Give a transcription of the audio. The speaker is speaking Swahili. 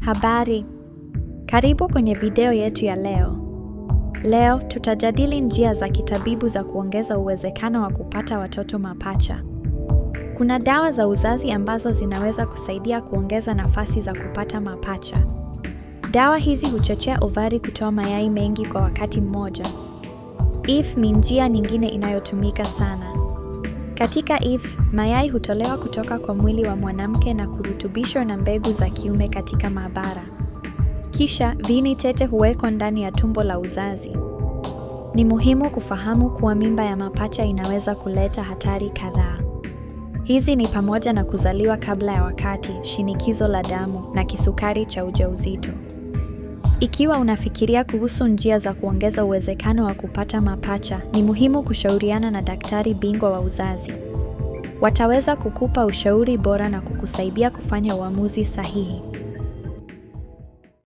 Habari, karibu kwenye video yetu ya leo. Leo tutajadili njia za kitabibu za kuongeza uwezekano wa kupata watoto mapacha. Kuna dawa za uzazi ambazo zinaweza kusaidia kuongeza nafasi za kupata mapacha. Dawa hizi huchochea ovari kutoa mayai mengi kwa wakati mmoja. IVF ni njia nyingine inayotumika sana. Katika IVF, mayai hutolewa kutoka kwa mwili wa mwanamke na kurutubishwa na mbegu za kiume katika maabara. Kisha, viini tete huwekwa ndani ya tumbo la uzazi. Ni muhimu kufahamu kuwa mimba ya mapacha inaweza kuleta hatari kadhaa. Hizi ni pamoja na kuzaliwa kabla ya wakati, shinikizo la damu, na kisukari cha ujauzito. Ikiwa unafikiria kuhusu njia za kuongeza uwezekano wa kupata mapacha, ni muhimu kushauriana na daktari bingwa wa uzazi. Wataweza kukupa ushauri bora na kukusaidia kufanya uamuzi sahihi.